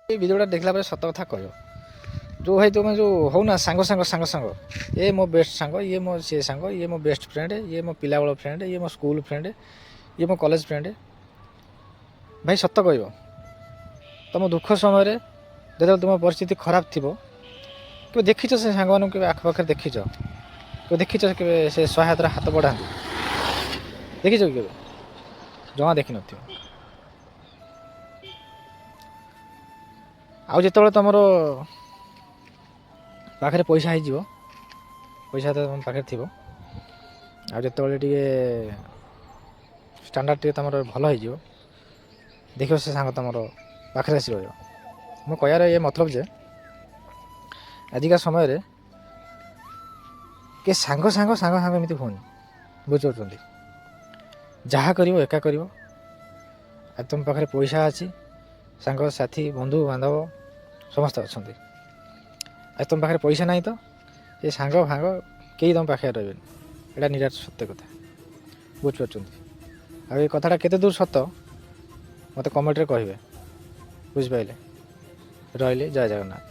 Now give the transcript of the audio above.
এই ଭିଡ଼ିଓଟା ଦେଖିଲା ପରେ ସତ କଥା କହିବ। ଯେଉଁ ଭାଇ ତୁମେ ଯେଉଁ ହଉନା ସାଙ୍ଗ ଏ ମୋ ବେଷ୍ଟ ସାଙ୍ଗ, ଇଏ ମୋ ସିଏ ସାଙ୍ଗ, ଇଏ ମୋ ବେଷ୍ଟ ଫ୍ରେଣ୍ଡ, ଇଏ ମୋ ପିଲାବେଳ ଫ୍ରେଣ୍ଡ, ଇଏ ମୋ ସ୍କୁଲ ଫ୍ରେଣ୍ଡ, ଇଏ ମୋ କଲେଜ ଫ୍ରେଣ୍ଡ। ଭାଇ ସତ କହିବ, ତୁମ ଦୁଃଖ ସମୟରେ ଯେତେବେଳେ ତୁମ ପରିସ୍ଥିତି ଖରାପ ଥିବ, କେବେ ଦେଖିଛ ସେ ସାଙ୍ଗମାନଙ୍କୁ? କେବେ ଆଖପାଖରେ ଦେଖିଛ? କେବେ ଦେଖିଛ କେବେ ସେ ସହାୟତାର ହାତ ବଢ଼ାନ୍ତି? ଦେଖିଛ କି କେବେ? ଜମା ଦେଖିନଥିବ। ଆଉ ଯେତେବେଳେ ତୁମର ପାଖରେ ପଇସା ହେଇଯିବ, ପଇସା ତ ତୁମ ପାଖରେ ଥିବ, ଆଉ ଯେତେବେଳେ ଟିକେ ଷ୍ଟାଣ୍ଡାର୍ଡ଼ ଟିକେ ତୁମର ଭଲ ହେଇଯିବ, ଦେଖିବ ସେ ସାଙ୍ଗ ତୁମର ପାଖରେ ଆସି ରହିବ। ମୁଁ କହିବାର ଏ ମତଲବ ଯେ ଆଜିକା ସମୟରେ କିଏ ସାଙ୍ଗ ଏମିତି ହୁଅନି, ବୁଝିପାରୁଛନ୍ତି? ଯାହା କରିବ ଏକା କରିବ। ଆଉ ତୁମ ପାଖରେ ପଇସା ଅଛି, ସାଙ୍ଗସାଥି ବନ୍ଧୁବାନ୍ଧବ ସମସ୍ତେ ଅଛନ୍ତି। ଆଉ ତୁମ ପାଖରେ ପଇସା ନାହିଁ ତ ଏ ସାଙ୍ଗ କେହି ତୁମ ପାଖରେ ରହିବେନି। ଏଇଟା ନିରାଟ ସତ୍ୟ କଥା, ବୁଝିପାରୁଛନ୍ତି? ଆଉ ଏ କଥାଟା କେତେ ଦୂର ସତ ମୋତେ କମେଣ୍ଟରେ କହିବେ, ବୁଝିପାରିଲେ? ରହିଲି, ଜୟ ଜଗନ୍ନାଥ।